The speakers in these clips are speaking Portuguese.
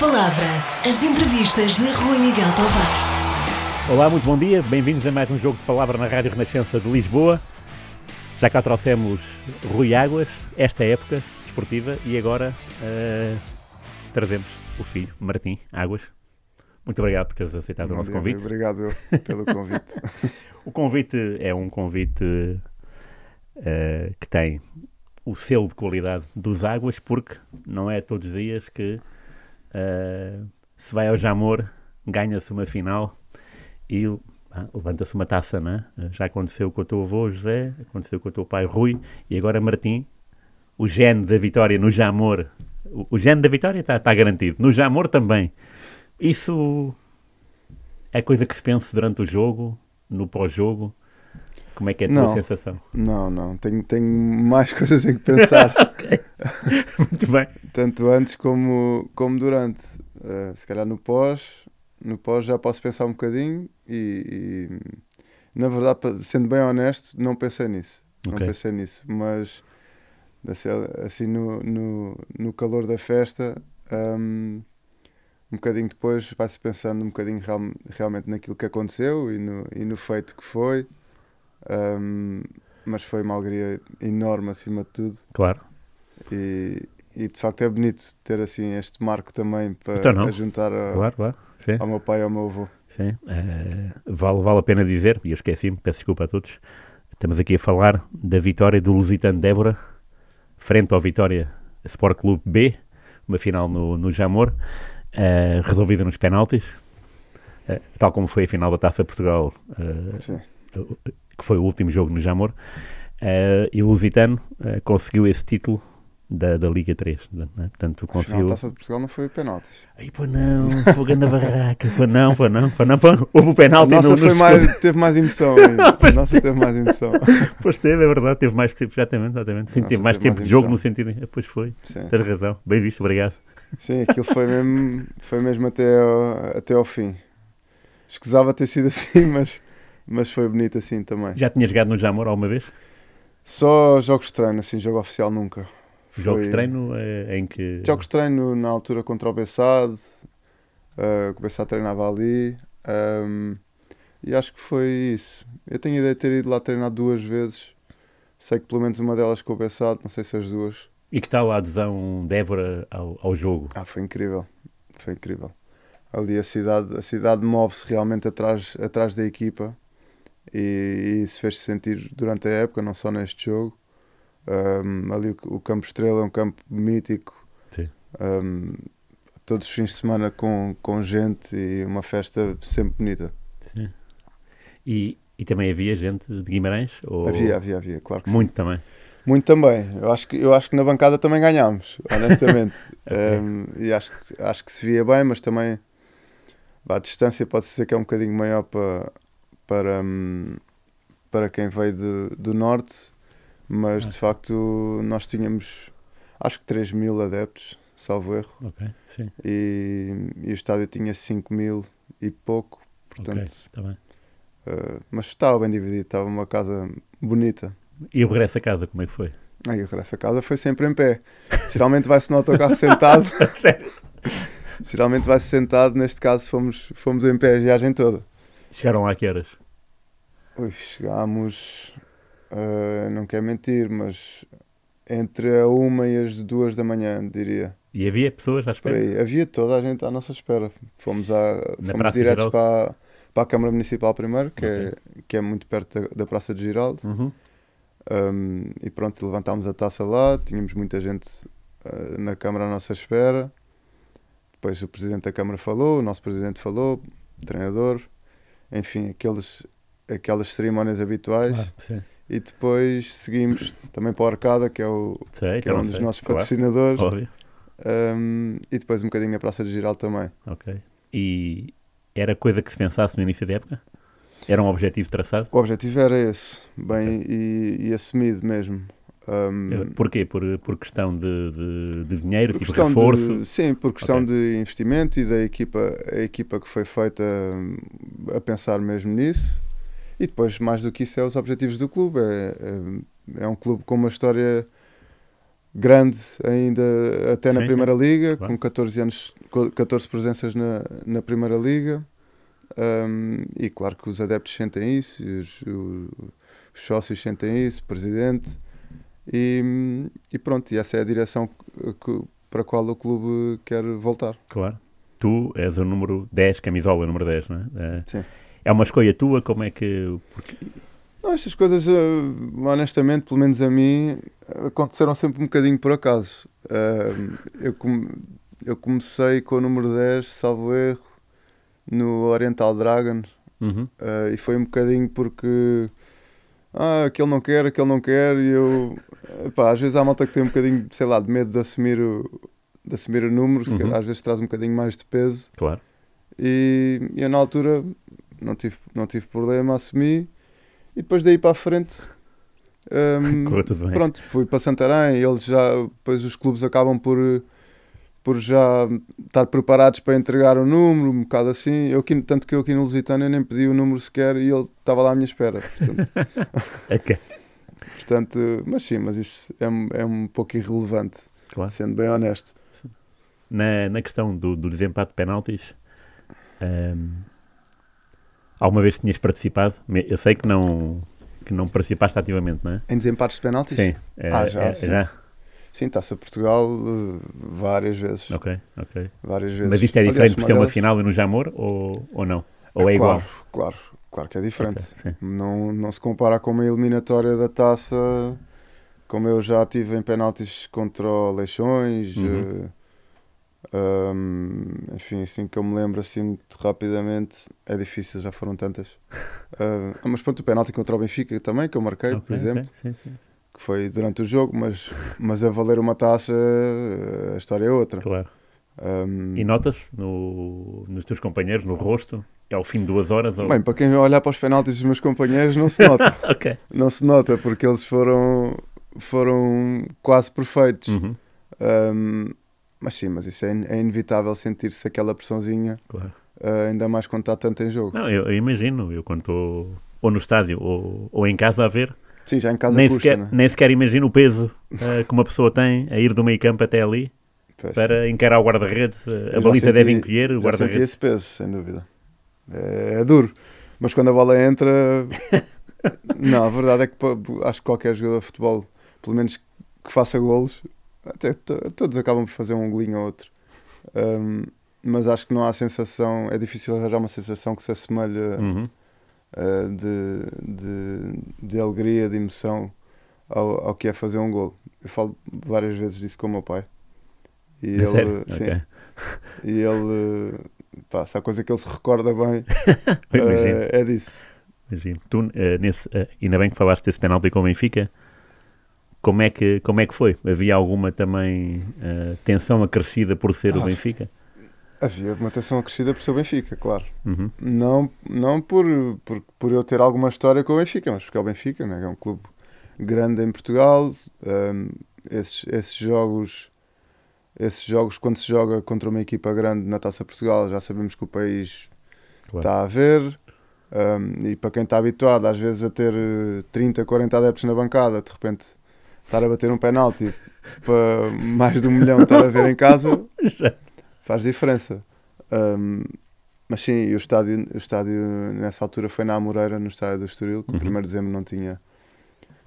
Palavra, as entrevistas de Rui Miguel Tovar. Olá, muito bom dia, bem-vindos a mais um Jogo de Palavra na Rádio Renascença de Lisboa. Já cá trouxemos Rui Águas, esta época desportiva, e agora trazemos o filho, Martim Águas. Muito obrigado por teres aceitado o nosso convite. Obrigado pelo convite. O convite é um convite que tem o selo de qualidade dos Águas, porque não é todos os dias que se vai ao Jamor, ganha-se uma final e levanta-se uma taça, não é? Já aconteceu com o teu avô José, aconteceu com o teu pai Rui, e agora Martim, o gene da vitória no Jamor. O gene da vitória está garantido. No Jamor também. Isso é coisa que se pensa durante o jogo, no pós-jogo? Como é que é a tua sensação? Não. Tenho mais coisas em que pensar. Ok. Muito bem. Tanto antes como durante. Se calhar no pós já posso pensar um bocadinho e na verdade, sendo bem honesto, não pensei nisso. Okay. Não pensei nisso, mas assim no calor da festa, um bocadinho depois vai-se pensando um bocadinho realmente naquilo que aconteceu e no feito que foi. Mas foi uma alegria enorme acima de tudo. Claro. E de facto é bonito ter assim este marco também para juntar claro. Sim. ao meu pai e ao meu avô. Sim. Vale a pena dizer, e eu esqueci-me, peço desculpa a todos, estamos aqui a falar da vitória do Lusitano de Évora frente ao Vitória Sport Clube B, uma final no Jamor, resolvida nos penaltis, tal como foi a final da Taça de Portugal, que foi o último jogo no Jamor, e o Lusitano conseguiu esse título da Liga 3. Né? Portanto, conseguiu... A Taça de Portugal não foi penaltis. Aí, pô, não, foi grande barraca, foi não. Houve o penalti. A nossa teve mais emoção ainda. A nossa teve mais emoção. Pois teve, é verdade, teve mais tempo, exatamente. Sim, teve mais tempo de jogo no sentido... Pois foi, sim. Tens razão, bem visto, obrigado. Sim, aquilo foi mesmo até ao fim. Escusava ter sido assim, mas foi bonito assim também. Já tinha jogado no Jamor alguma vez? Só jogos de treino, assim, jogo oficial nunca. Jogos de treino em que... Jogos de treino na altura contra o Bessade, que o Bessade treinava ali, e acho que foi isso. Eu tenho a ideia de ter ido lá treinar 2 vezes, sei que pelo menos uma delas com o Bessade, não sei se as 2. E que tal a adesão de Évora ao jogo? Foi incrível. Ali a cidade move-se realmente atrás da equipa, e isso fez-se sentir durante a época, não só neste jogo. Ali o Campo Estrela é um campo mítico. Sim. Todos os fins de semana com gente e uma festa sempre bonita. Sim. E também havia gente de Guimarães? Ou... Havia, claro que sim. Muito também? Muito também. Eu acho que na bancada também ganhámos, honestamente. Okay. E acho que se via bem, mas também a distância pode ser que é um bocadinho maior para quem veio do norte. Mas de facto nós tínhamos acho que 3.000 adeptos, salvo erro. Ok, sim. E o estádio tinha 5.000 e pouco, portanto. Ok, está bem. Mas estava bem dividido, estava uma casa bonita. E o regresso a casa, como é que foi? O regresso a casa foi sempre em pé. Geralmente vai-se no autocarro sentado. Geralmente vai-se sentado, neste caso fomos em pé a viagem toda. Chegaram lá a que horas? Chegámos... não quero mentir, mas entre a 1 e as 2 da manhã, diria. E havia pessoas à espera? Por aí. Havia toda a gente à nossa espera. Fomos diretos Giraldo? para a Câmara Municipal primeiro, que é muito perto da Praça de Giraldo. Uhum. E pronto, levantámos a taça lá, tínhamos muita gente na Câmara à nossa espera. Depois o Presidente da Câmara falou, o nosso Presidente falou, o treinador, enfim, aquelas cerimónias habituais. Claro, sim. E depois seguimos também para a Arcada, que é um dos nossos patrocinadores. Óbvio. E depois um bocadinho a Praça de Giraldo também. Ok. E era coisa que se pensasse no início da época? Era um objetivo traçado? O objetivo era esse, bem, e assumido mesmo. Porquê? Por questão de dinheiro, tipo questão reforço? Sim, por questão de investimento e a equipa que foi feita a pensar mesmo nisso. E depois, mais do que isso, é os objetivos do clube. É um clube com uma história grande ainda até na Sim, Primeira Liga, claro. com 14 anos, 14 presenças na Primeira Liga. E claro que os adeptos sentem isso, e os sócios sentem isso, o presidente. E pronto, e essa é a direção para a qual o clube quer voltar. Claro. Tu és o número 10, camisola número 10, não é? Sim. É uma escolha tua? Como é que... Não, estas coisas, honestamente, pelo menos a mim, aconteceram sempre um bocadinho por acaso. Eu comecei com o número 10, salvo erro, no Oriental Dragon, Uhum. e foi um bocadinho porque aquele não quer, e eu, às vezes há malta que tem um bocadinho, sei lá, de medo de assumir o número, se calhar, às vezes traz um bocadinho mais de peso, Claro. e eu na altura não tive problema, assumi, e depois daí para a frente Correu tudo bem. pronto, fui para Santarém, depois os clubes acabam por já estar preparados para entregar o número, um bocado assim. Tanto que eu aqui no Lusitano eu nem pedi o número sequer e ele estava lá à minha espera. Ok. Portanto, mas sim, mas isso é um pouco irrelevante, Claro. sendo bem honesto. Na questão do desempate de penaltis, alguma vez tinhas participado? Eu sei que não participaste ativamente, não é? Em desempates de penaltis? Sim. Sim. Já? Sim, Taça Portugal várias vezes. Ok. Várias vezes. Mas isto é diferente Aliás, por ser uma final e no Jamor ou não? Ou é igual? Claro que é diferente. Ok, sim. Não se compara com uma eliminatória da Taça, como eu já tive em penaltis contra o Leixões. Enfim, assim que eu me lembro assim muito rapidamente, é difícil, já foram tantas. Mas pronto, o penalti contra o Benfica também, que eu marquei, por exemplo, Sim. que foi durante o jogo, mas a valer uma taça, a história é outra. Claro. E nota-se nos teus companheiros, no rosto, é ao fim de 2 horas? Ou... Bem, para quem olhar para os penaltis dos meus companheiros, não se nota. Ok. Não se nota, porque eles foram quase perfeitos. Mas sim, mas isso é inevitável sentir-se aquela pressãozinha, Claro. ainda mais quando está tanto em jogo. Não, eu imagino, eu quando estou ou no estádio ou em casa a ver, Sim, já em casa nem custa, sequer, né? nem sequer imagino o peso que uma pessoa tem a ir do meio campo até ali Pois. para encarar o guarda-redes. A Eu já baliza senti- deve encolher, o Já senti guarda-redes. esse peso, sem dúvida. É duro, mas quando a bola entra... Não, a verdade é que acho que qualquer jogador de futebol, pelo menos que faça golos, até todos acabam por fazer um golinho ou outro. Mas acho que não há sensação, é difícil arranjar uma sensação que se assemelha de alegria, de emoção ao que é fazer um golo. Eu falo várias vezes disso com o meu pai. E ele, Sério? sim, Ok. e ele, pá, se há coisa que ele se recorda bem, Eu imagino. é disso. Imagino. Tu, ainda bem que falaste desse penalti com o Benfica, como é que foi? Havia alguma também tensão acrescida por ser o Benfica? Havia uma tensão acrescida por ser o Benfica, claro. Uhum. Não por eu ter alguma história com o Benfica, mas porque é o Benfica, né? É um clube grande em Portugal. Esses jogos, quando se joga contra uma equipa grande na Taça Portugal, já sabemos que o país Claro. está a ver. E para quem está habituado às vezes a ter 30, 40 adeptos na bancada, de repente estar a bater um penalti para mais de 1 milhão estar a ver em casa, faz diferença. Mas sim, e o estádio nessa altura foi na Amoreira, no estádio do Estoril, que o 1º de dezembro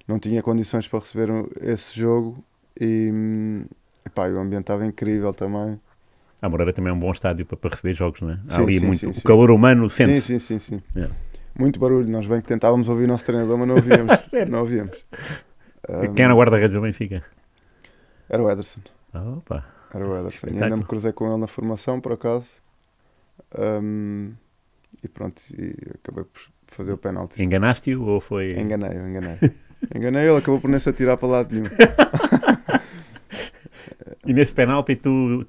não tinha condições para receber esse jogo, e o ambiente estava incrível também. A Moreira também é um bom estádio para receber jogos, não é? Há Sim, ali sim, muito. sim, O sim. calor humano sente-se. Sim. Yeah. Muito barulho, nós bem que tentávamos ouvir o nosso treinador, mas não ouvíamos. Não ouvíamos. Quem era o guarda-redes do Benfica? Era o Ederson. Opa. Era o Ederson. E Espetáculo. ainda me cruzei com ele na formação, por acaso. E pronto, e acabei por fazer o penalti. Enganaste-o ou foi... Enganei. Enganei, ele acabou por nem se atirar para lado nenhum. E nesse penalti, tu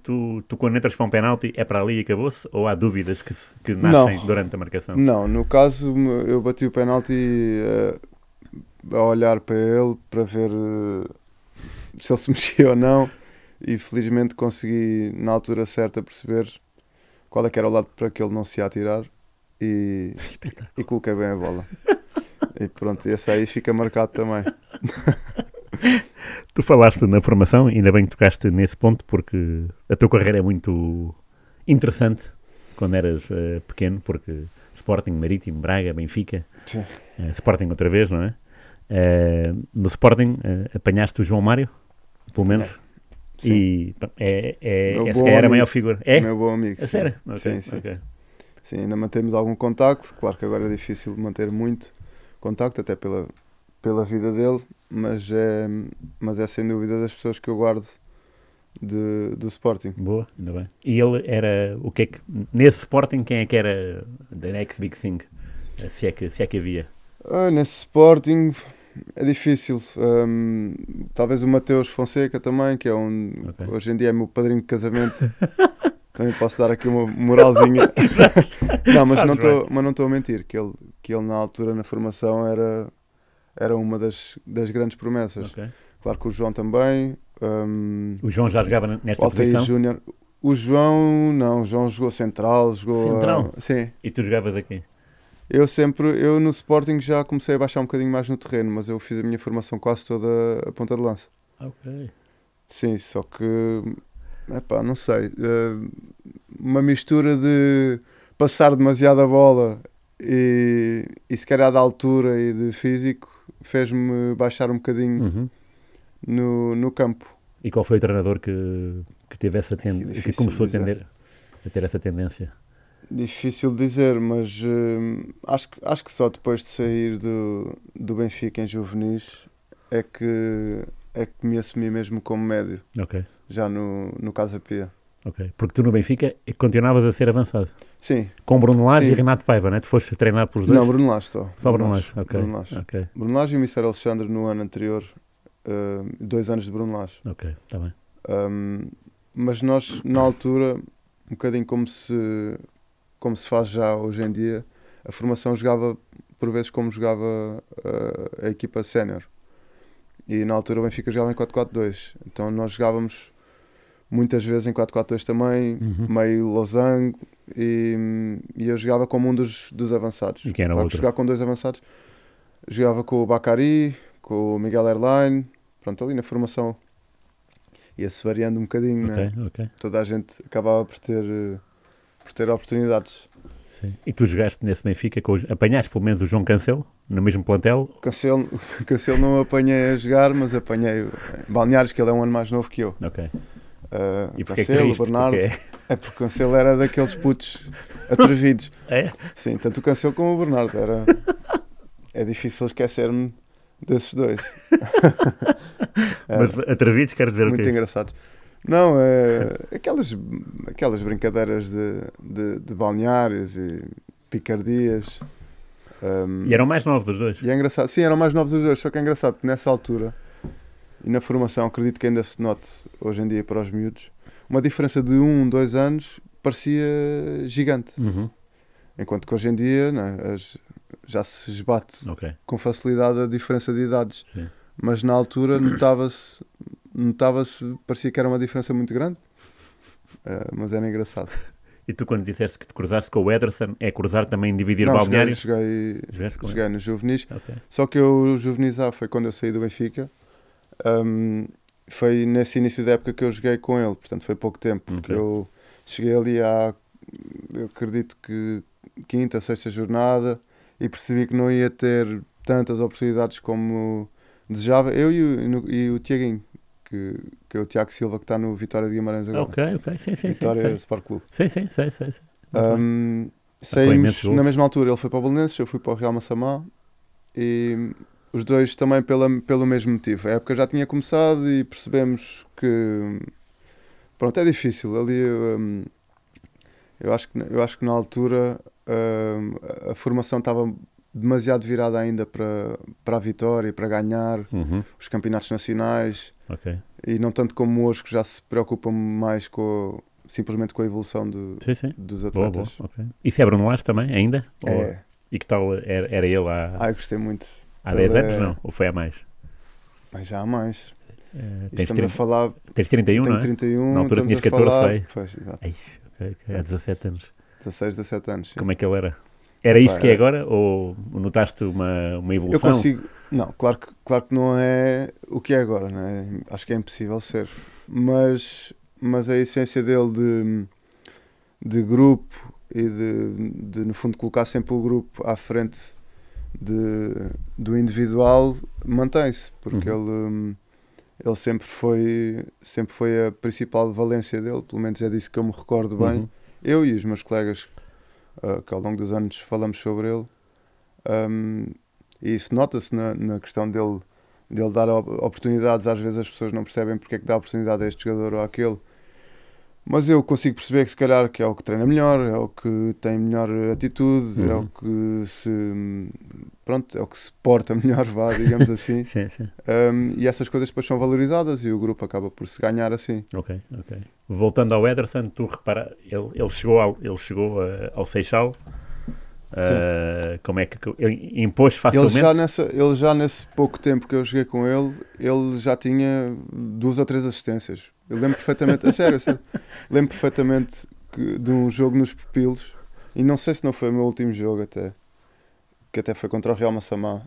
quando entras para um penalti, é para ali e acabou-se? Ou há dúvidas que nascem durante a marcação? Não, no caso eu bati o penalti a olhar para ele para ver se ele se mexia ou não, e felizmente consegui na altura certa perceber qual é que era o lado para que ele não se ia atirar, e coloquei bem a bola. E pronto, esse aí fica marcado também. Tu falaste na formação, ainda bem que tocaste nesse ponto, porque a tua carreira é muito interessante quando eras pequeno, porque Sporting, Marítimo, Braga, Benfica, Sim. Sporting outra vez, não é? No Sporting apanhaste o João Mário, pelo menos, Sim. e pá, Meu essa bom era a amigo. maior figura. É? Meu bom amigo. A Sim. sério? Ok, Sim, sim. ok. Sim, ainda mantemos algum contacto. Claro que agora é difícil manter muito contacto, até pela vida dele, mas é sem dúvida das pessoas que eu guardo do Sporting. Boa, ainda bem. E ele era, o que é que, nesse Sporting, quem é que era the next big thing? Se é que havia. Nesse Sporting é difícil. Talvez o Mateus Fonseca também, que é Ok. hoje em dia é meu padrinho de casamento. Também posso dar aqui uma moralzinha. Não, mas Fazes não estou a mentir, que ele na altura na formação era uma das grandes promessas. Ok. Claro que o João também. O João já jogava nesta O Altair posição? Júnior. O João, não, o João jogou central, Central? Sim. E tu jogavas aqui? Eu no Sporting já comecei a baixar um bocadinho mais no terreno, mas eu fiz a minha formação quase toda a ponta de lança. Ok. Sim, só que, epá, não sei, uma mistura de passar demasiado a bola e se calhar da altura e de físico fez-me baixar um bocadinho Uhum. no campo. E qual foi o treinador que teve essa tendência, que difícil começou dizer. a ter essa tendência? Difícil dizer, mas acho que só depois de sair do Benfica em juvenis é que me assumi mesmo como médio, Ok, já no Casa Pia. ok. Porque tu no Benfica continuavas a ser avançado. Sim, Com Bruno Lage Sim. e Renato Paiva, né? Tu foste treinar pelos dois? não, Bruno Lage só. Só Bruno Lage, ok. Bruno Lage. Ok, Bruno Lage e o Mr. Alexandre no ano anterior, 2 anos de Bruno Lage. ok, está bem. Mas nós, na altura, um bocadinho como se faz já hoje em dia, a formação jogava por vezes como jogava a equipa sénior. E na altura o Benfica jogava em 4-4-2. Então nós jogávamos muitas vezes em 4-4-2 também, Uhum. meio losango, e eu jogava como um dos avançados. E quem era o Claro que outro? jogar com 2 avançados, jogava com o Bacari, com o Miguel Airline, pronto, ali na formação ia-se variando um bocadinho, né? Ok, ok. Toda a gente acabava por ter oportunidades. Sim. E tu jogaste nesse Benfica, apanhaste pelo menos o João Cancelo, no mesmo plantel? Cancelo não apanhei a jogar, mas apanhei em Balneares, que ele é um ano mais novo que eu. Ok. E O porquê é que Cancelo, o riste? Bernardo. Porque É porque o Cancelo era daqueles putos atrevidos. é? Sim, tanto o Cancelo como o Bernardo. É difícil esquecer-me desses dois. Mas atrevidos quer dizer o Muito quê? engraçados. Não, aquelas brincadeiras de balneários e picardias. E eram mais novos os dois? E é engraçado. Sim, eram mais novos os dois, só que é engraçado que nessa altura e na formação, acredito que ainda se note hoje em dia para os miúdos, uma diferença de 2 anos parecia gigante. Uhum. Enquanto que hoje em dia, né, já se esbate Ok. com facilidade a diferença de idades. Sim. Mas na altura notava-se, parecia que era uma diferença muito grande. Mas era engraçado. E tu quando disseste que te cruzaste com o Ederson, é cruzar também dividir Não, balneários? joguei Jogaste com ele? nos juvenis. Ok. Só que o juvenis A foi quando eu saí do Benfica. Foi nesse início da época que eu joguei com ele. Portanto, foi pouco tempo. Porque Ok. eu cheguei ali eu acredito que quinta, sexta jornada e percebi que não ia ter tantas oportunidades como desejava. Eu e o Tiaguinho, que é o Tiago Silva, que está no Vitória de Guimarães agora. Ok. Sim. Vitória Sei. Sport Clube. Sim. Muito bem. Saímos Apoiamentos na mesma altura. Ele foi para o Belenenses, eu fui para o Real Massamá e os dois também pelo mesmo motivo. A época já tinha começado e percebemos que pronto, é difícil. Ali eu acho que na altura a formação estava demasiado virada ainda para a vitória, para ganhar Uhum. os campeonatos nacionais Ok. e não tanto como hoje, que já se preocupam mais simplesmente com a evolução Sim. dos Boa. atletas. Ok. Isso é Bruno Lage também, ainda? É. E que tal era ele há Eu gostei muito. 10 Ele anos, não? Ou foi há mais? Mas já há mais. Tens, Estamos a falar. tens 31, Tenho não é? 31. Na altura estamos tinhas a 14, falar, foi? Pois, exato. Ai, ok, há 17 anos. 16, 17 anos. Sim. Como é que ele era? Era Epá, isto que é agora? Ou notaste uma Eu evolução? consigo. Não, claro que não é o que é agora, não é? Acho que é impossível ser. Mas a essência dele de grupo e no fundo, colocar sempre o grupo à frente do individual mantém-se, porque ele sempre foi a principal valência dele, pelo menos é disso que eu me recordo bem. Uhum. Eu e os meus colegas, que ao longo dos anos falamos sobre ele, e isso nota-se na questão dele dar oportunidades. Às vezes as pessoas não percebem porque é que dá oportunidade a este jogador ou àquele, mas eu consigo perceber que se calhar que é o que treina melhor, é o que tem melhor atitude, é o que é o que se porta melhor, vá, digamos assim. Sim, sim. E essas coisas depois são valorizadas e o grupo acaba por se ganhar assim. Ok. Voltando ao Ederson, tu repara, ele chegou ao Seixal. Como é que ele impôs facilmente? Ele já nesse pouco tempo que eu joguei com ele já tinha 2 ou 3 assistências. Eu lembro perfeitamente, a sério, lembro perfeitamente de um jogo nos Pupilos, e não sei se não foi o meu último jogo que até foi contra o Real Massamá,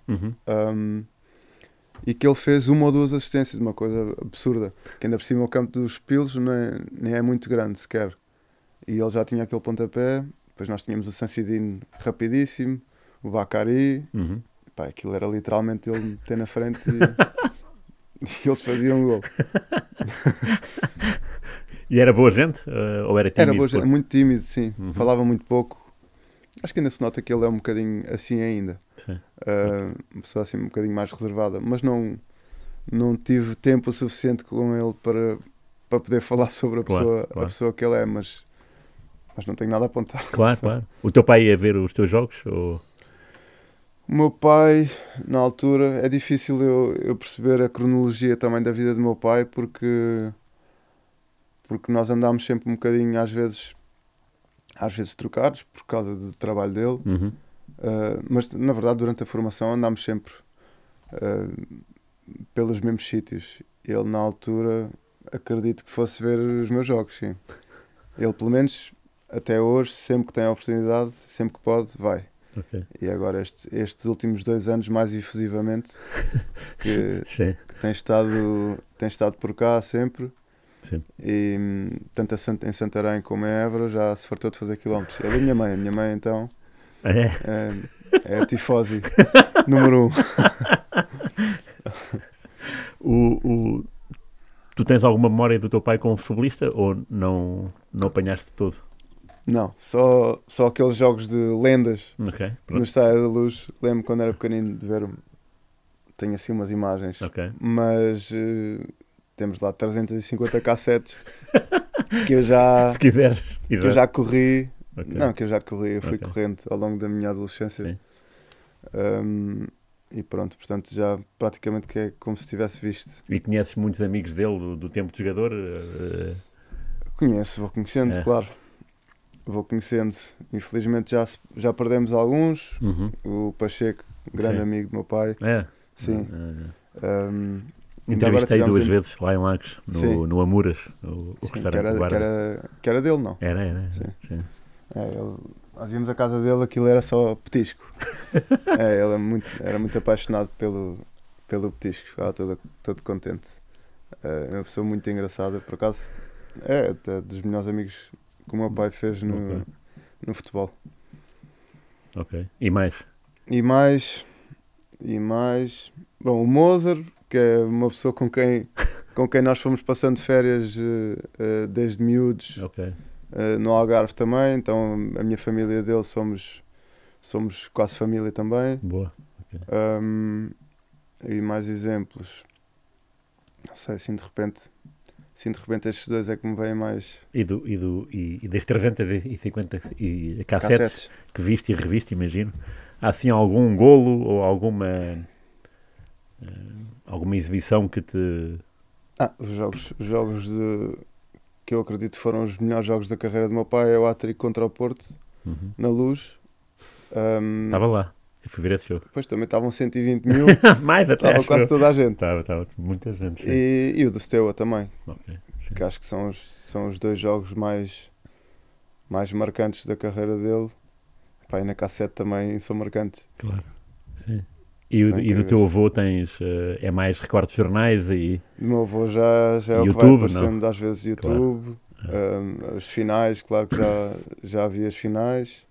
e que ele fez 1 ou 2 assistências, uma coisa absurda, que ainda por cima o campo dos Pupilos nem é muito grande sequer, e ele já tinha aquele pontapé. Depois nós tínhamos o Sancidino rapidíssimo, o Bacari, pá, aquilo era literalmente ele meter na frente e eles faziam um gol. E era boa gente? Ou era tímido? Era boa gente, muito tímido, sim. Falava muito pouco. Acho que ainda se nota que ele é um bocadinho assim ainda. Sim. Uma pessoa assim um bocadinho mais reservada. Mas não tive tempo o suficiente com ele para poder falar sobre a pessoa que ele é, mas não tenho nada a apontar. Claro. O teu pai ia ver os teus jogos? Ou... O meu pai, na altura, é difícil eu perceber a cronologia também da vida do meu pai, porque nós andámos sempre um bocadinho, às vezes trocados, por causa do trabalho dele, mas na verdade durante a formação andámos sempre pelos mesmos sítios. Ele, na altura, acredito que fosse ver os meus jogos, sim. Ele, pelo menos, até hoje, sempre que tem a oportunidade, sempre que pode, vai. Okay. E agora estes últimos 2 anos, mais efusivamente, que tem estado por cá sempre. Sim. E tanto em Santarém como em Évora já se fartou de fazer quilómetros. Ele e a minha mãe então é a tifosi número 1. Tu tens alguma memória do teu pai como futebolista ou não apanhaste todo? Não, só aqueles jogos de lendas no Estádio da Luz. Lembro quando era pequenino de ver, tenho assim umas imagens, mas temos lá 350 cassetes que eu já, se quiseres, que eu já corri. Não, que eu já corri, eu fui corrente ao longo da minha adolescência. E pronto, portanto já praticamente que é como se tivesse visto. E conheces muitos amigos dele do tempo de jogador? Vou conhecendo, claro. Vou conhecendo. Infelizmente já perdemos alguns. O Pacheco, grande amigo do meu pai. Sim. Entrevistei 2 vezes lá em Lagos, no Amuras, o restaurante que era dele, não? Era. Sim. Nós íamos à casa dele, aquilo era só petisco. Ele era muito apaixonado pelo petisco, ficava todo contente. É uma pessoa muito engraçada, por acaso. É até dos melhores amigos que o meu pai fez no futebol. Ok. E mais? Bom, o Mozart, que é uma pessoa com quem nós fomos passando férias desde miúdos, no Algarve também. Então a minha família dele somos quase família também. Boa. E mais exemplos, não sei, assim de repente estes 2 é que me vêm mais. E das 350 cassetes que viste e reviste, imagino, há assim algum golo ou alguma exibição que te... Os jogos que eu acredito foram os melhores jogos da carreira do meu pai é o hat-trick contra o Porto, na Luz. Estava lá, eu fui ver esse jogo. Depois também estavam 120 mil. Mais até. Estava quase toda a gente. Estava muita gente. E o do Steaua também. Sim. Que acho que são os 2 jogos mais marcantes da carreira dele. E na cassete também são marcantes. Claro, sim. E, São do incríveis. teu avô tens, é mais recortes de jornais e O meu avô já é o que vai YouTube, aparecendo às vezes YouTube, as finais, claro que já vi as finais.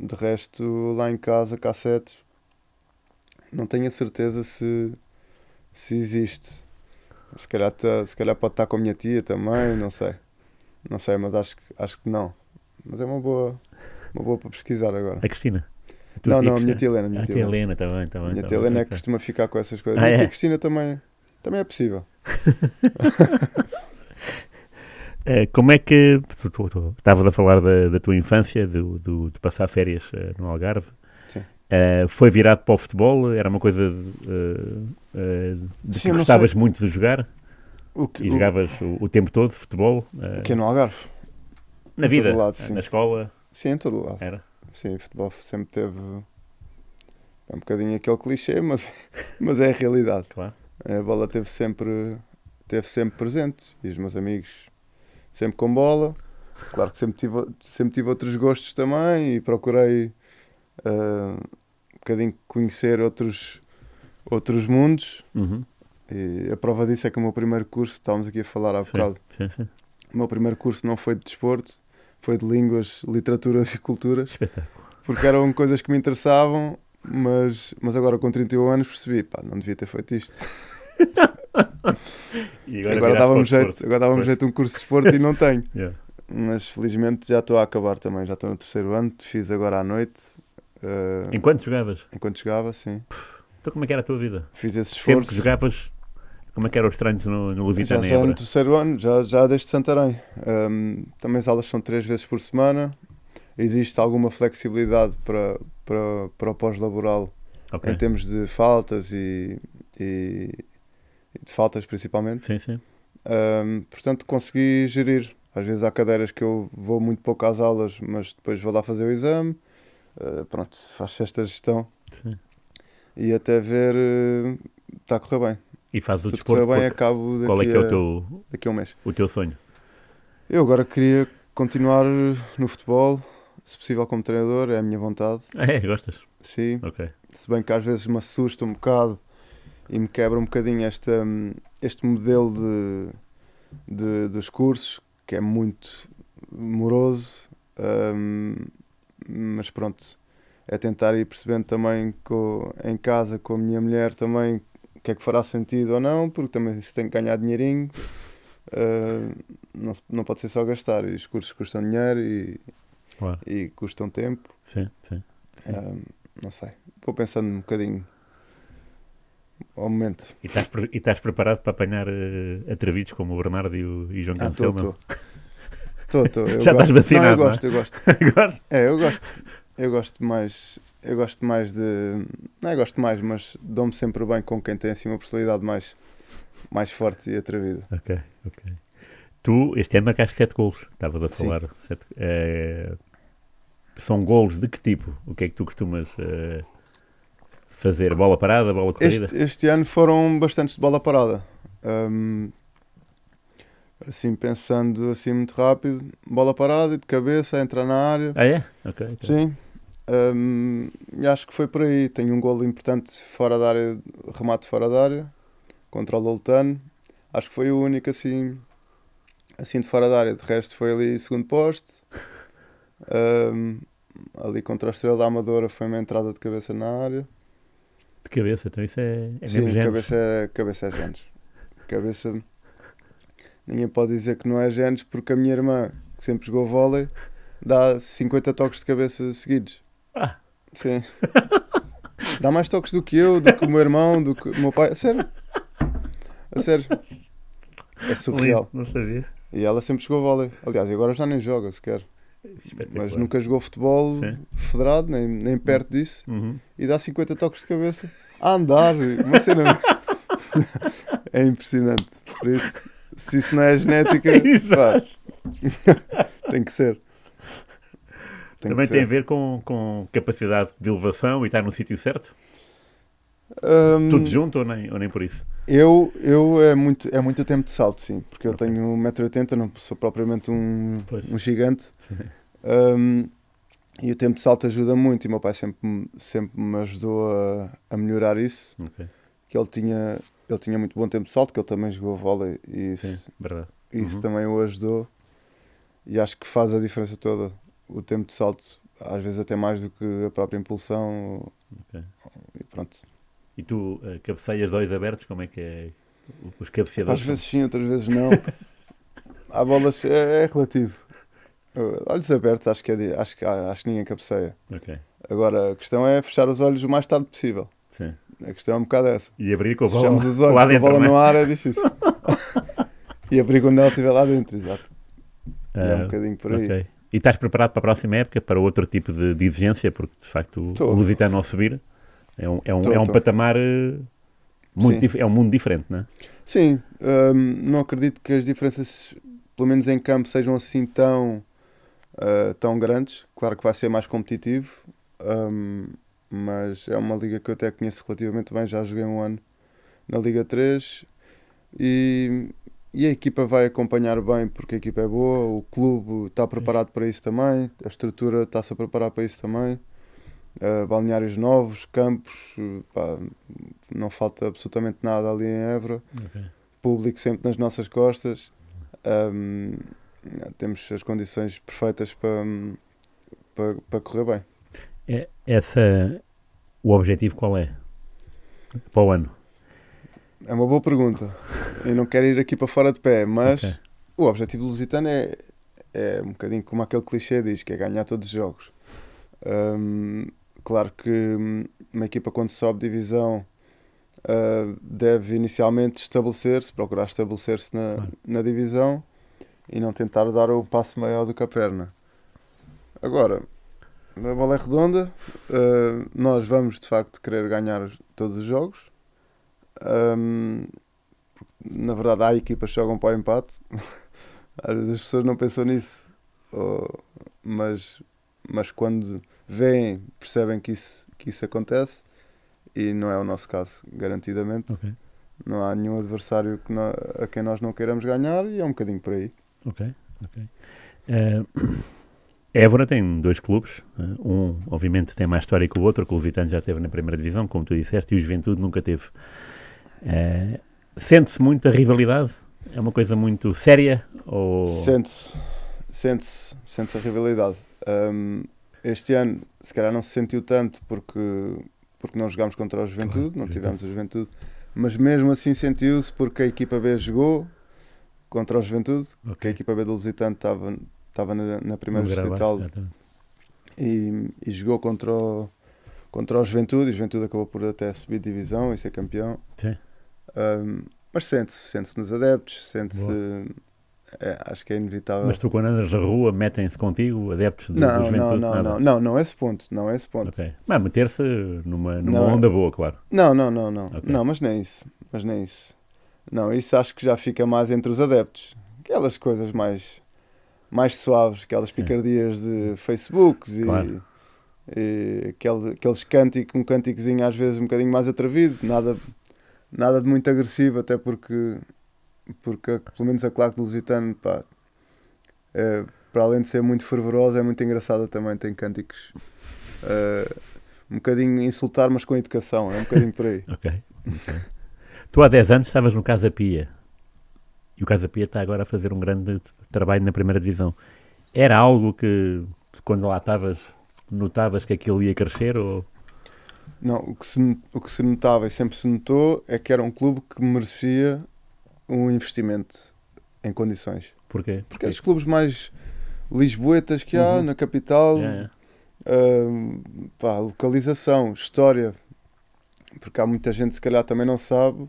De resto, lá em casa, cassetes, não tenho a certeza se existe. Se calhar, se calhar pode estar com a minha tia também, não sei. Não sei, mas acho que não. Mas é uma boa para pesquisar agora. a Cristina. A tua Não, tia não, a minha Cristina. tia Helena. A tia Helena também. A minha tia Helena é que ok. costuma ficar com essas coisas. Ah, A minha é? tia Cristina também é possível. Como é que tu estavas a falar da tua infância, de passar férias no Algarve? Sim. Foi virado para o futebol? Era uma coisa de Sim, que eu não gostavas sei. muito de jogar? E jogavas o tempo todo futebol? O que é no Algarve? Na em vida? todo lado, sim. Na escola? Sim, em todo lado. Era? Sim, o futebol sempre teve um bocadinho aquele clichê, mas é a realidade. Claro. A bola esteve sempre presente e os meus amigos sempre com bola. Claro que sempre tive outros gostos também e procurei um bocadinho conhecer outros mundos. Uhum. E a prova disso é que o meu primeiro curso, estávamos aqui a falar há bocado, Sim. o meu primeiro curso não foi de desporto, foi de línguas, literaturas e culturas, Espetáculo. porque eram coisas que me interessavam, mas agora com 31 anos percebi, pá, não devia ter feito isto. E Agora viraste dava-me para o desporto. jeito, jeito um curso de desporto e não tenho. Yeah. Mas felizmente já estou a acabar também, já estou no terceiro ano, fiz agora à noite, Enquanto jogavas? enquanto jogava, sim. Então como é que era a tua vida? Fiz esse Sempre esforço. que jogavas, como é que eram os treinos no Lusitano Já no Évora? terceiro ano, já desde Santarém. Também as aulas são 3 vezes por semana. Existe alguma flexibilidade para o pós-laboral Ok. em termos de faltas e de faltas principalmente. Sim. Portanto, consegui gerir. Às vezes há cadeiras que eu vou muito pouco às aulas, mas depois vou lá fazer o exame. Pronto, faço esta gestão Sim. e até ver está a correr bem. E fazes o Se tudo correr desporto, bem, acabo qual é daqui, que é daqui a um mês. o teu sonho? Eu agora queria continuar no futebol, se possível como treinador, é a minha vontade. Gostas? Sim, Ok. se bem que às vezes me assusta um bocado e me quebra um bocadinho este modelo dos cursos, que é muito moroso, mas pronto, é tentar ir percebendo também em casa com a minha mulher também o que é que fará sentido ou não, porque também se tem que ganhar dinheirinho, não pode ser só gastar, e os cursos custam dinheiro Claro. e custam tempo. Sim. Não sei, vou pensando um bocadinho ao momento. E estás preparado para apanhar atrevidos como o Bernardo e João Cancelo? Não? Estou. Já estás vacinado, não, não é? eu gosto. Agora? Eu gosto mais de... Não é gosto mais, mas dou-me sempre bem com quem tem assim uma personalidade mais forte e atrevida. Ok. Tu, este ano marcaste 7 golos, estavas a Sim. falar. São golos de que tipo? O que é que tu costumas fazer? Bola parada, bola corrida? Este ano foram bastantes de bola parada. Assim, pensando assim muito rápido, bola parada e de cabeça, a entrar na área. Ah, é? Ok. Sim. E acho que foi por aí. Tenho um golo importante fora da área, remate fora da área, contra o Loltano. Acho que foi o único assim de fora da área. De resto foi ali segundo poste. Ali contra a Estrela da Amadora foi uma entrada de cabeça na área. De cabeça, então isso é Sim, mesmo géneros. cabeça é géneros. Cabeça, ninguém pode dizer que não é géneros, porque a minha irmã, que sempre jogou vôlei, dá 50 toques de cabeça seguidos. Ah. Sim. Dá mais toques do que eu, do que o meu irmão, do que o meu pai. A sério. É surreal. Lindo, não sabia. E ela sempre jogou vôlei. Aliás, agora já nem joga sequer. Espetacular. Mas nunca jogou futebol Sim. federado, nem perto disso. Uhum. E dá 50 toques de cabeça a andar. Uma cena. É impressionante. Por isso, se isso não é genética, pá, tem que ser. Também tem a ver com capacidade de elevação e estar no sítio certo? Tudo junto ou nem por isso? Eu é muito tempo de salto, sim, porque eu tenho 1,80 m, não sou propriamente um Pois. gigante. Sim. E o tempo de salto ajuda muito, e o meu pai sempre me ajudou a melhorar isso, Ok. que ele tinha muito bom tempo de salto, que ele também jogou vôlei, e Sim, verdade. isso também o ajudou, e acho que faz a diferença toda. O tempo de salto, às vezes até mais do que a própria impulsão, Ok. e pronto. E tu cabeceias dois abertos, como é que é? Os Às cabeceadores vezes sim, outras vezes não. Há bolas, é relativo. Olhos abertos, acho que, acho que ninguém cabeceia. Ok, Agora, a questão é fechar os olhos o mais tarde possível. sim. A questão é um bocado essa. E abrir com a Se bola fechamos os olhos lá com a dentro, bola não é? no ar é difícil. E abrir quando ela estiver lá dentro, exato. E é um Ah, bocadinho por aí. ok. E estás preparado para a próxima época, para outro tipo de exigência? Porque, de facto, o Tô. Lusitano ao subir é um Tô. patamar Sim. é um mundo diferente, não é? Sim, não acredito que as diferenças, pelo menos em campo, sejam assim tão grandes. Claro que vai ser mais competitivo, mas é uma liga que eu até conheço relativamente bem. Já joguei um ano na Liga 3 e a equipa vai acompanhar bem porque a equipa é boa, o clube está preparado para isso também, a estrutura está-se a preparar para isso também. Balneários novos, campos, pá, não falta absolutamente nada ali em Évora. Ok. Público sempre nas nossas costas. Um, Temos as condições perfeitas para correr bem. O objetivo qual é? Para o ano? É uma boa pergunta. Eu não quero ir aqui para fora de pé, mas Ok. o objetivo do Lusitano é um bocadinho como aquele clichê diz, que é ganhar todos os jogos. Claro que uma equipa quando sobe divisão deve inicialmente procurar estabelecer-se Claro. na divisão e não tentar dar o passo maior do que a perna. Agora, a bola é redonda, nós vamos de facto querer ganhar todos os jogos. Na verdade, há equipas que jogam para o empate. Às vezes as pessoas não pensam nisso, mas quando veem, percebem que isso acontece e não é o nosso caso, garantidamente. Ok. Não há nenhum adversário a quem nós não queiramos ganhar e é um bocadinho por aí. Ok. Évora tem dois clubes. Um, obviamente, tem mais história que o outro, que o Lusitano já teve na primeira divisão, como tu disseste, e o Juventude nunca teve. Sente-se muita rivalidade? É uma coisa muito séria? Ou... Sente-se a rivalidade. Este ano, se calhar, não se sentiu tanto porque não jogámos contra o Juventude, Claro, não tivemos a Juventude, mas mesmo assim sentiu-se porque a equipa B jogou contra o Juventude, que a equipa B do Lusitano estava na primeira distrital e jogou contra o Juventude, e o Juventude acabou por até subir divisão e ser campeão. Sim. Mas sente-se nos adeptos, acho que é inevitável. Mas tu, quando andas na rua, metem-se contigo, adeptos do Juventude? Não é esse ponto. Okay. Mas meter-se numa Não, onda boa, claro. Não, Ok. não, mas nem isso. Não, isso acho que já fica mais entre os adeptos. Aquelas coisas mais suaves, aquelas Sim. picardias de Facebooks Claro. e aqueles um cânticozinho às vezes um bocadinho mais atrevido, nada de muito agressivo, até porque pelo menos a claque do Lusitano, pá, para além de ser muito fervorosa, é muito engraçada também, tem cânticos um bocadinho insultar, mas com educação, é um bocadinho por aí. Ok. Tu há 10 anos estavas no Casa Pia e o Casa Pia está agora a fazer um grande trabalho na primeira divisão. Era algo que quando lá estavas notavas que aquilo ia crescer ou... Não, o que se notava e sempre se notou é que era um clube que merecia um investimento em condições. Porquê? Porque é dos clubes mais lisboetas que há na capital, localização, história, porque há muita gente se calhar também não sabe,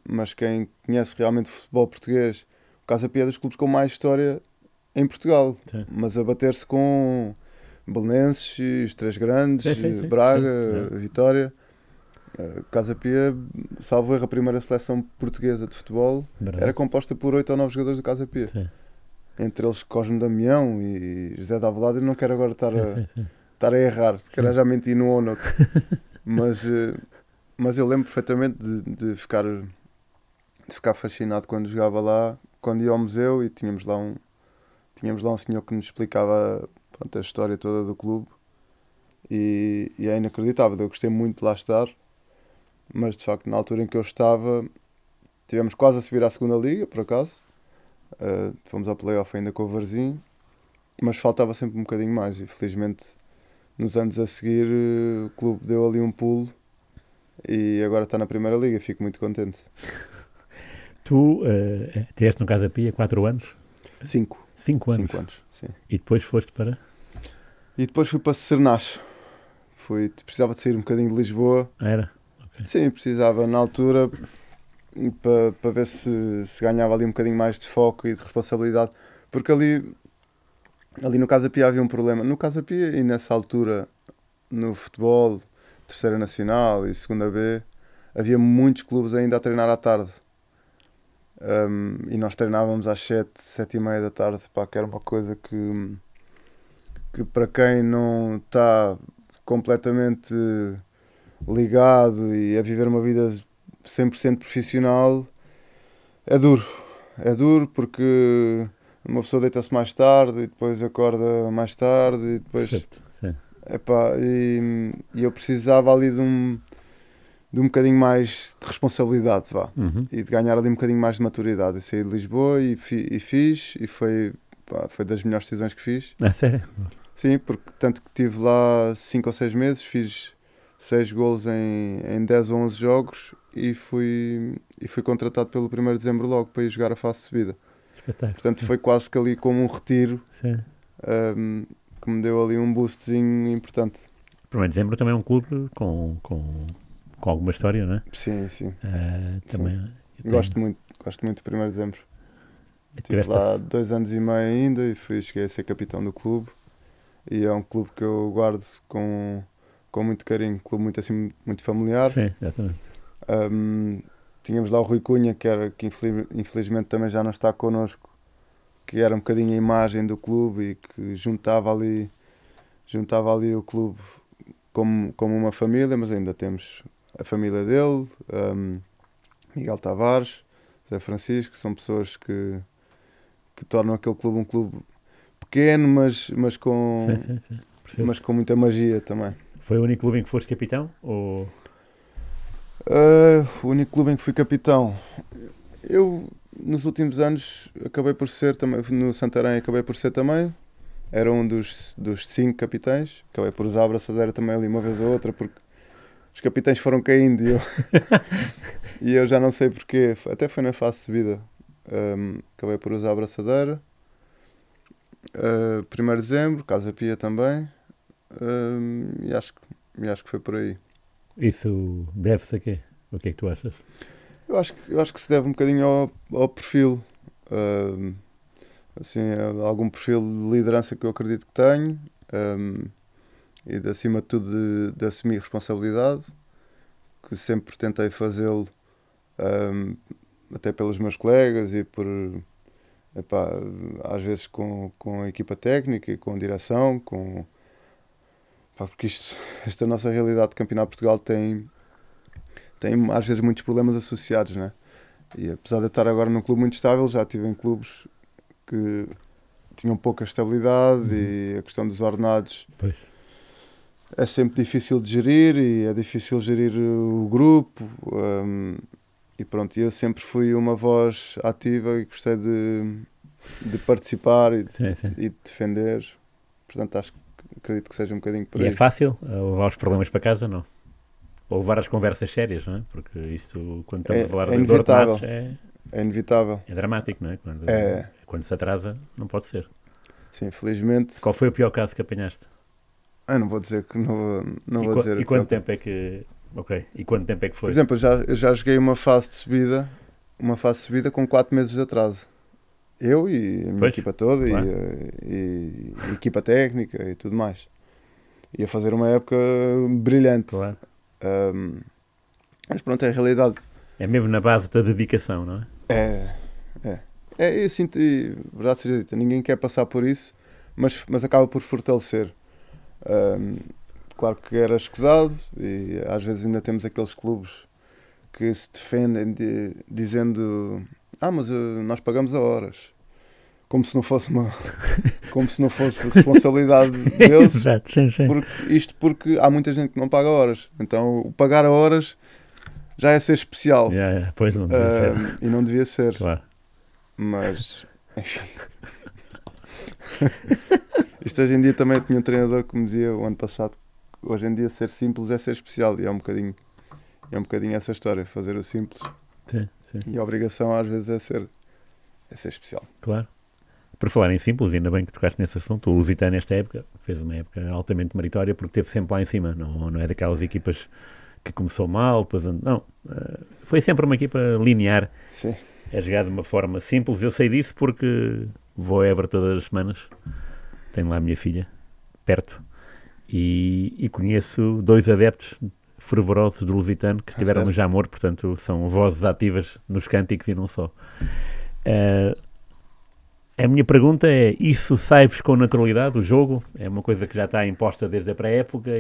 mas quem conhece realmente o futebol português, o Casa Pia é dos clubes com mais história em Portugal. Sim. Mas a bater-se com Belenenses, os Três Grandes, Sim. Braga, Vitória. Casa Pia, salvo erro, a primeira seleção portuguesa de futebol era composta por 8 ou 9 jogadores do Casa Pia. Sim. Entre eles Cosme Damião e José de Avelado. Eu não quero agora estar a errar, se calhar já menti no ou noutro. Mas eu lembro perfeitamente de ficar fascinado quando jogava lá, quando ia ao museu e tínhamos lá um senhor que nos explicava, pronto, a história toda do clube. e é inacreditável. Eu gostei muito de lá estar, mas de facto na altura em que eu estava tivemos quase a subir à segunda liga, por acaso. Fomos ao playoff ainda com o Varzim, mas faltava sempre um bocadinho mais e felizmente nos anos a seguir o clube deu ali um pulo e agora está na primeira liga, fico muito contente. Tu estiveste no Casa Pia 4 anos? 5 5 anos? 5 anos, sim. E depois foste para? E depois fui para Cernache. Precisava de sair um bocadinho de Lisboa. Era? Okay. Sim, precisava na altura para ver se ganhava ali um bocadinho mais de foco e de responsabilidade, porque ali no Casa Pia havia um problema. No Casa Pia e nessa altura no futebol, Terceira Nacional e Segunda B, havia muitos clubes ainda a treinar à tarde. E nós treinávamos às 7h30 da tarde, pá, que era uma coisa que para quem não está completamente ligado e a viver uma vida 100% profissional, é duro. É duro porque uma pessoa deita-se mais tarde e depois acorda mais tarde e depois... Sim. Epá, e eu precisava ali de um bocadinho mais de responsabilidade, vá. Uhum. E de ganhar ali um bocadinho mais de maturidade. Eu saí de Lisboa e fiz, e foi das melhores decisões que fiz. Sério? Sim, porque tanto que estive lá 5 ou 6 meses, fiz 6 golos em 10 ou 11 jogos e fui contratado pelo 1º de dezembro logo para ir jogar a fase de subida. Espetáculo. Portanto, foi quase que ali como um retiro, que me deu ali um boostzinho importante. O 1º de dezembro também é um clube com alguma história, não é? Sim. Também. Sim. Gosto muito do 1º de dezembro. Estive lá 2 anos e meio ainda e cheguei a ser capitão do clube. E é um clube que eu guardo com muito carinho, um clube muito familiar. Sim, exatamente. Tínhamos lá o Rui Cunha, que infelizmente também já não está connosco, que era um bocadinho a imagem do clube e que juntava ali o clube como uma família, mas ainda temos a família dele, Miguel Tavares, Zé Francisco, são pessoas que tornam aquele clube um clube pequeno, mas com muita magia também. Foi o único clube em que foste capitão? Ou... O único clube em que fui capitão. Eu, nos últimos anos, acabei por ser também, no Santarém acabei por ser também. Era um dos 5 capitães. Acabei por usar a abraçadeira também ali uma vez ou outra, porque os capitães foram caindo e eu já não sei porquê. Até foi na fase de subida. Acabei por usar a abraçadeira. 1º de dezembro, Casa Pia também. E acho que foi por aí. Isso deve-se a quê? O que é que tu achas? Eu acho que se deve um bocadinho ao perfil. Assim, algum perfil de liderança que eu acredito que tenho. E acima de tudo de assumir responsabilidade, que sempre tentei fazê-lo, até pelos meus colegas e às vezes com a equipa técnica e com a direção, porque esta nossa realidade de Campeonato de Portugal tem às vezes muitos problemas associados, né? E apesar de eu estar agora num clube muito estável, já estive em clubes que tinham pouca estabilidade e a questão dos ordenados é sempre difícil de gerir e é difícil gerir o grupo. E pronto, eu sempre fui uma voz ativa e gostei de participar e de defender. Portanto, acredito que seja um bocadinho por aí. E é fácil levar os problemas para casa, não? Ou levar as conversas sérias, não é? Porque isto, quando estamos a falar de ordenados, é inevitável. É dramático, não é? Quando se atrasa, não pode ser. Sim, felizmente. Qual foi o pior caso que apanhaste? Não vou dizer que não vou dizer. E quanto tempo é que... Ok, e quanto tempo é que foi? Por exemplo, eu já joguei uma fase de subida com 4 meses de atraso. Eu e a minha equipa toda, claro. e a equipa técnica e tudo mais. Ia fazer uma época brilhante. Claro. Mas pronto, é a realidade. É mesmo na base da dedicação, não é? Eu sinto, verdade seja dita, ninguém quer passar por isso, mas acaba por fortalecer. Claro que era escusado e às vezes ainda temos aqueles clubes que se defendem dizendo mas nós pagamos a horas. como se não fosse como se não fosse responsabilidade deles. Exato, sim. Porque há muita gente que não paga horas. Então, o pagar a horas já é ser especial. Pois não devia ser. E não devia ser. Claro. Mas, enfim. Isto hoje em dia também tinha um treinador que me dizia o ano passado que hoje em dia ser simples é ser especial. E é um bocadinho essa história, fazer o simples. Sim. E a obrigação às vezes é ser especial. Claro. Por falar em simples, ainda bem que tocaste nesse assunto, o Lusitano nesta época fez uma época altamente meritória porque esteve sempre lá em cima, não é daquelas equipas que começou mal, depois não, foi sempre uma equipa linear. Sim. É jogar de uma forma simples, eu sei disso porque vou a Évora todas as semanas, tenho lá a minha filha perto e conheço 2 adeptos fervorosos do Lusitano que estiveram no Jamor, portanto são vozes ativas nos cânticos e não só. A minha pergunta é, isso sai-vos com naturalidade, o jogo? É uma coisa que já está imposta desde a pré-época,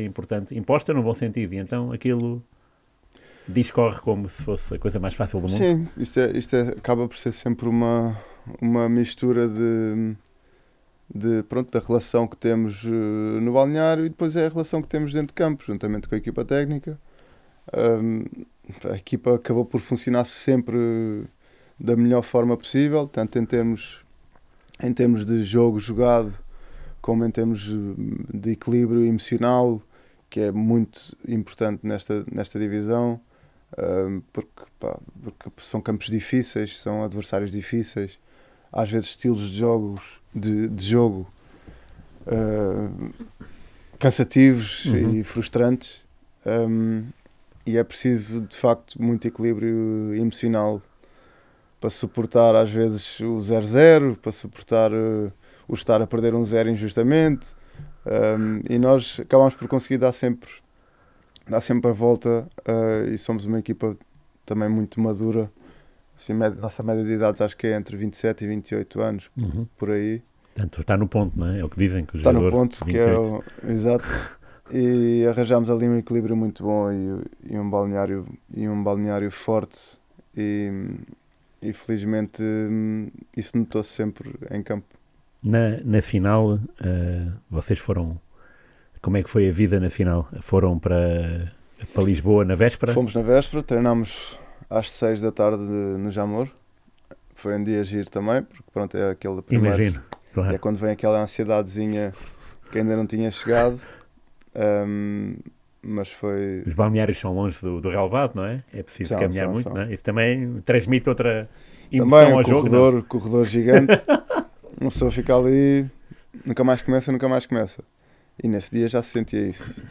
imposta no bom sentido, e então aquilo discorre como se fosse a coisa mais fácil do mundo? Sim, isto acaba por ser sempre uma mistura da relação que temos no balneário e depois é a relação que temos dentro de campo, juntamente com a equipa técnica. A equipa acabou por funcionar sempre da melhor forma possível, tanto em termos de jogo jogado, como em termos de equilíbrio emocional, que é muito importante nesta divisão, porque são campos difíceis, são adversários difíceis, às vezes estilos de jogo cansativos e frustrantes, e é preciso de facto muito equilíbrio emocional para suportar às vezes o 0-0, para suportar o estar a perder um 0 injustamente, e nós acabamos por conseguir dar sempre a volta, e somos uma equipa também muito madura, assim, nossa média de idades acho que é entre 27 e 28 anos, por aí. Portanto, está no ponto, não é? É o que dizem que o está jogador... no ponto, 28. Que é exato, e arranjámos ali um equilíbrio muito bom e um balneário forte, e felizmente isso notou-se sempre em campo. Na final, vocês foram... Como é que foi a vida na final? Foram para Lisboa na véspera? Fomos na véspera, treinámos às 6 da tarde no Jamor. Foi um dia giro também, porque pronto, é aquele primeiro... Imagino, claro. É quando vem aquela ansiedadezinha que ainda não tinha chegado. Mas foi... Os balneários são longe do relevado, não é? É preciso caminhar muito, não é? Isso também transmite outra emoção também, ao jogo. Corredor gigante. Uma pessoa fica ali, nunca mais começa. E nesse dia já se sentia isso.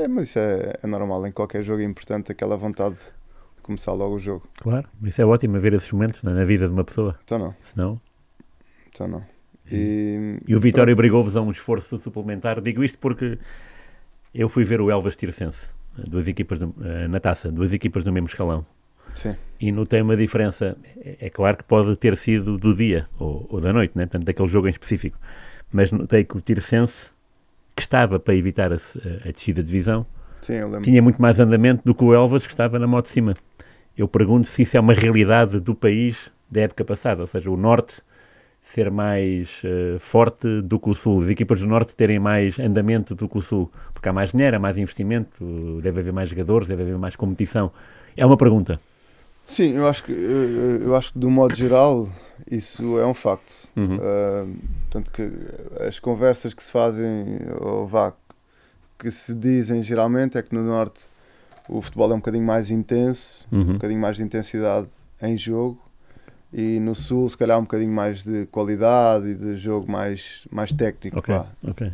Mas isso é normal, em qualquer jogo é importante aquela vontade de começar logo o jogo. Claro, isso é ótimo, ver esses momentos na vida de uma pessoa. Então não. Senão... E o Vitória obrigou-vos a um esforço suplementar. Digo isto porque eu fui ver o Elvas Tirsense, na taça, 2 equipas do mesmo escalão. Sim. E notei uma diferença. É claro que pode ter sido do dia ou da noite, né? Portanto, daquele jogo em específico. Mas notei que o Tirsense, que estava para evitar a descida de divisão, sim, eu lembro, tinha muito mais andamento do que o Elvas, que estava na moto de cima. Eu pergunto se isso é uma realidade do país da época passada, ou seja, o Norte ser mais forte do que o Sul, as equipas do Norte terem mais andamento do que o Sul, porque há mais dinheiro, há mais investimento, deve haver mais jogadores, deve haver mais competição. É uma pergunta. Sim, eu acho que do modo geral isso é um facto. Portanto, que as conversas que se fazem, que se dizem geralmente, é que no Norte o futebol é um bocadinho mais intenso, um bocadinho mais de intensidade em jogo, e no Sul se calhar um bocadinho mais de qualidade e de jogo mais técnico. Ok.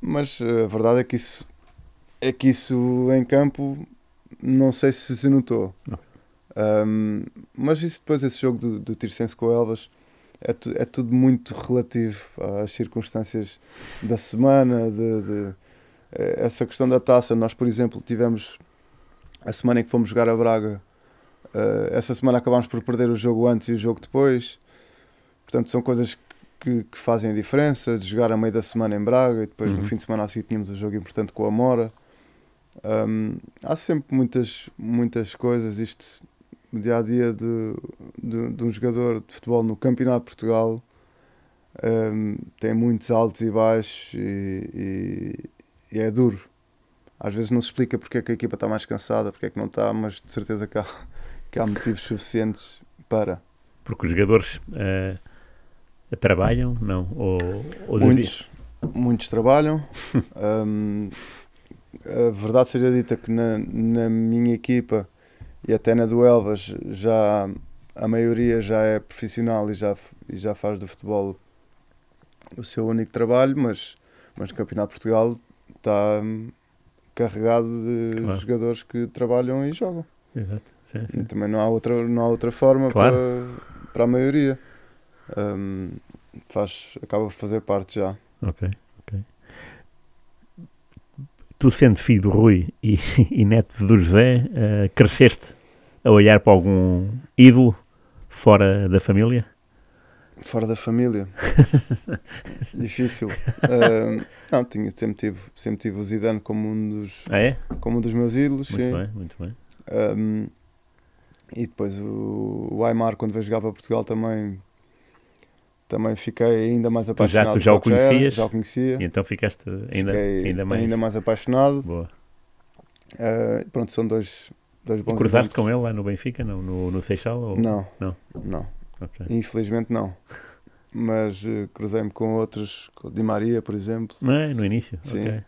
Mas a verdade é que isso em campo não sei se notou. Mas isso depois, esse jogo do Tirsense com o Elvas, é tudo muito relativo às circunstâncias da semana, essa questão da taça. Nós, por exemplo, tivemos a semana em que fomos jogar a Braga, essa semana acabámos por perder o jogo antes e o jogo depois. Portanto, são coisas que fazem a diferença, de jogar a meio da semana em Braga e depois no fim de semana assim tínhamos um jogo importante com a Mora. Há sempre muitas coisas. Isto o dia-a-dia de um jogador de futebol no Campeonato de Portugal tem muitos altos e baixos e é duro. Às vezes não se explica porque é que a equipa está mais cansada, porque é que não está, mas de certeza que há motivos suficientes para. Porque os jogadores trabalham, não? Ou Muitos trabalham. A verdade seja dita que na minha equipa e até na do Elvas a maioria já é profissional e já faz do futebol o seu único trabalho, mas no Campeonato de Portugal está carregado de jogadores que trabalham e jogam. Exato. Sim. E também não há outra forma para a maioria. Acaba por fazer parte já. Ok. Tu, sendo filho do Rui e neto do José, cresceste a olhar para algum ídolo fora da família? Fora da família? Difícil. Não, sempre tive o Zidane como como um dos meus ídolos. Muito bem. E depois o Aimar, quando veio jogar para Portugal, também fiquei ainda mais apaixonado. Tu já o conhecias? Já o conhecia. E então ficaste ainda mais apaixonado. Boa. Pronto, são dois bons e cruzaste exemplos. com ele lá no Benfica, não? No Seixal? Ou... Não. Okay. Infelizmente não. Mas cruzei-me com outros, com o Di Maria, por exemplo. Não é? No início? Sim. Okay.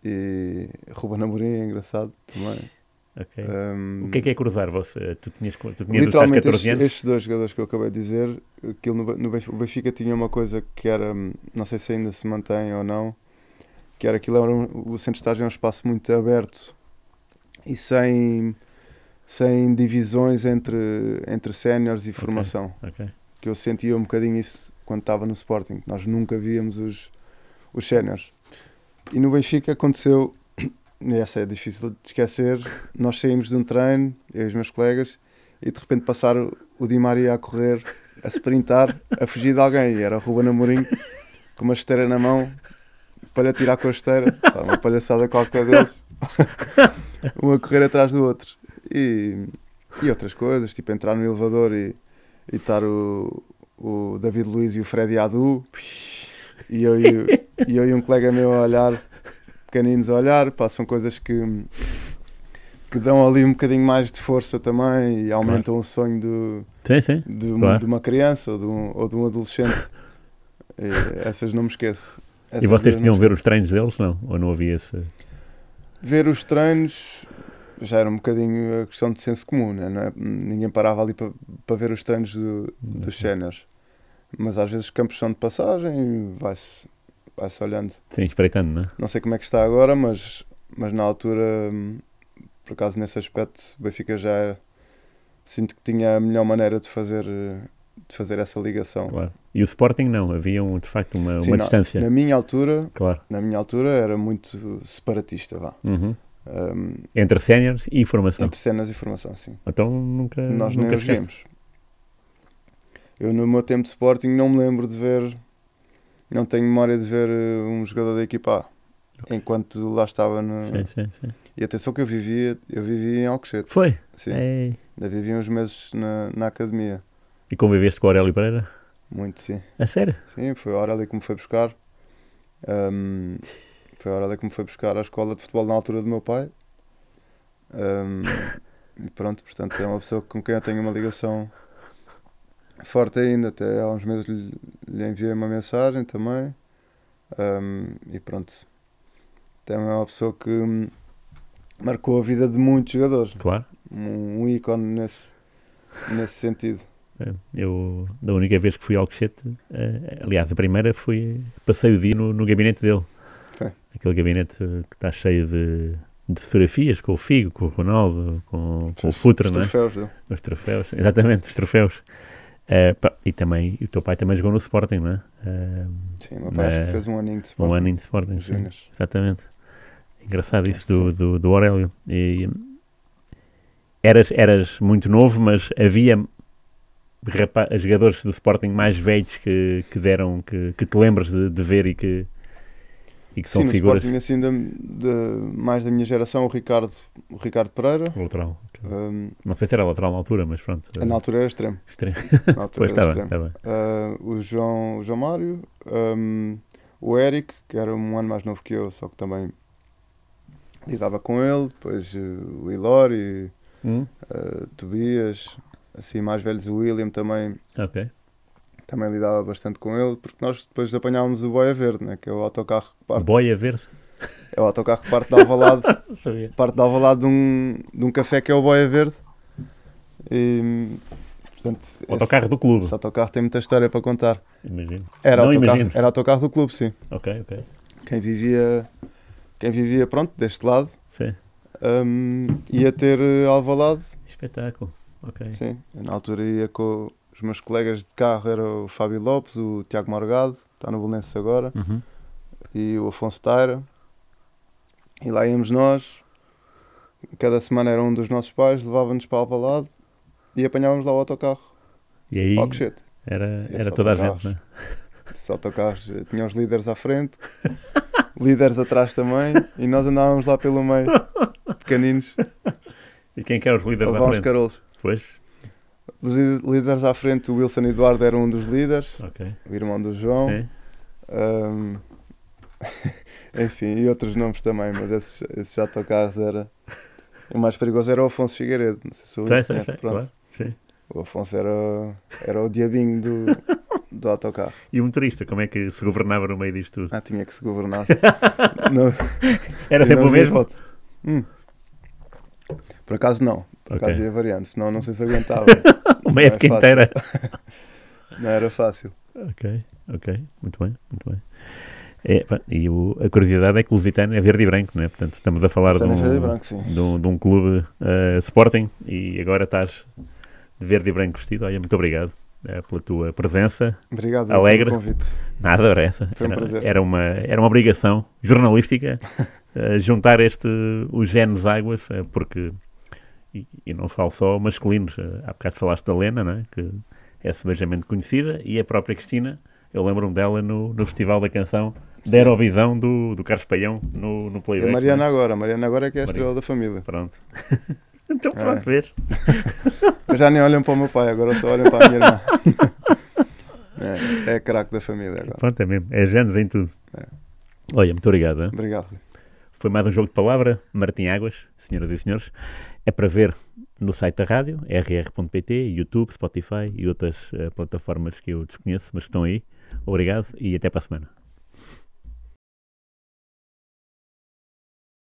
E Ruben Amorim, é engraçado também. Okay. O que é cruzar? Tu tinhas literalmente 14 anos? Estes dois jogadores que eu acabei de dizer, o Benfica tinha uma coisa que era, não sei se ainda se mantém ou não, que era o centro de estágio é um espaço muito aberto e sem divisões entre séniores e formação. Okay. Que eu sentia um bocadinho isso quando estava no Sporting. Nós nunca víamos os séniores. E no Benfica aconteceu, e essa é difícil de esquecer, nós saímos de um treino, eu e os meus colegas, e de repente passar o Di Maria a correr, a sprintar, a fugir de alguém. E era o Ruben Amorim com uma esteira na mão para lhe atirar com a esteira. Uma palhaçada qualquer deles. Um a correr atrás do outro. E outras coisas, tipo entrar no elevador e estar o David Luiz e o Freddy Adu. E eu e um colega meu a olhar, pequeninos a olhar, são coisas que dão ali um bocadinho mais de força também e aumentam o sonho de uma criança ou de um adolescente. E essas não me esqueço. E vocês tinham ver os treinos deles, não? Ou não havia esse... Ver os treinos já era um bocadinho a questão de senso comum, não é? Ninguém parava ali para ver os treinos dos séniores. Mas às vezes os campos são de passagem e vai-se olhando. Sim, espreitando, não é? Não sei como é que está agora, mas na altura, por acaso nesse aspecto, o Benfica já era, sinto que tinha a melhor maneira de fazer essa ligação. Claro. E o Sporting não, havia de facto uma distância. Na minha altura, claro. Era muito separatista, vá. Uhum. Entre séniores e formação. Entre séniores e formação, sim. Então nós nunca nem os vimos. Eu no meu tempo de Sporting não me lembro de ver, não tenho memória de ver um jogador da equipa A, enquanto lá estava no... Sim. E atenção que eu vivia em Alcochete. Foi? Sim. Ainda vivi uns meses na academia. E conviveste com o Aurélio Pereira? Muito, sim. A sério? Sim, foi o Aurélio que me foi buscar. Foi a Aurélio que me foi buscar à escola de futebol na altura do meu pai. E pronto, portanto é uma pessoa com quem eu tenho uma ligação forte ainda. Até há uns meses lhe enviei uma mensagem também. E pronto. Também é uma pessoa que marcou a vida de muitos jogadores. Claro. Um ícone nesse sentido. Eu, da única vez que fui ao Alcochete, aliás, a primeira passei o dia no gabinete dele. Aquele gabinete que está cheio de fotografias com o Figo, com o Ronaldo, com o Futre, não é? Os troféus, exatamente, os troféus. E também, o teu pai também jogou no Sporting, não é? Sim, o meu pai acho que fez um aninho de Sporting. Um aninho de Sporting, sim, exatamente. Engraçado isso do Aurélio. E eras muito novo, mas havia jogadores do Sporting mais velhos que te lembras de ver e que são sim, figuras. Sim, no Sporting assim mais da minha geração, o Ricardo Pereira. Lateral. Okay. Não sei se era lateral na altura, mas pronto. Na altura era extremo. Extremo. Na altura Pois era está bem, extremo. está bem. O João Mário, o Eric, que era um ano mais novo que eu, só que também lidava com ele, depois o Ilori, Tobias, assim mais velhos, o William também lidava bastante com ele, porque nós depois apanhávamos o Boia Verde, né, que é o autocarro que parte. Boia Verde? É o autocarro que parte de Alvalade, de um café que é o Boia Verde. E, portanto, o autocarro do clube. Esse autocarro tem muita história para contar. Imagino. Era autocarro do clube, sim. Ok. Quem vivia pronto, deste lado, Sim. Ia ter Alvalade. Espetáculo. Ok. Sim, eu, na altura ia com os meus colegas de carro, era o Fábio Lopes, o Tiago Morgado, está no Belenenses agora, e o Afonso Taira. E lá íamos nós, cada semana era um dos nossos pais, levava-nos para Alvalade e apanhávamos lá o autocarro. E aí Alcochete. era toda a gente, não é? Esses autocarros, tinha os líderes à frente, líderes atrás também, e nós andávamos lá pelo meio, pequeninos. E quem quer os líderes à frente? frente? Os carolos. Pois. Os líderes à frente, o Wilson Eduardo era um dos líderes, o irmão do João. Sim. Enfim, e outros nomes também, mas esses autocarros era... O mais perigoso era o Afonso Figueiredo, não sei se o sei, claro. Sim. O Afonso era o diabinho do autocarro. E o motorista, como é que se governava no meio disto tudo? Tinha que se governar. Era sempre o mesmo? Por acaso não. Por acaso ia variando, senão não sei se aguentava. Uma época inteira. Não era fácil. Ok. Muito bem. E a curiosidade é que o Lusitano é verde e branco, não é? Portanto, estamos a falar de um clube Sporting e agora estás de verde e branco vestido. Olha, muito obrigado pela tua presença. Obrigado alegre. pelo convite. Nada, era essa. Foi um prazer. Era uma obrigação jornalística juntar os genes águas, porque, e não falo só masculinos, há bocado falaste da Lena, não é? Que é sebejamente conhecida, e a própria Cristina, eu lembro-me dela no Festival da Canção da Eurovisão do Carlos Paião no Playback. E a Mariana agora é que é a estrela da família. Pronto. Então pronto, vês. Mas já nem olham para o meu pai, agora só olham para a minha irmã. É craque da família agora. Pronto, é mesmo. É genes em tudo. Olha, muito obrigado. Obrigado. Foi mais um jogo de palavra. Martim Águas, senhoras e senhores. É para ver no site da rádio, rr.pt, YouTube, Spotify e outras plataformas que eu desconheço, mas que estão aí. Obrigado e até para a semana.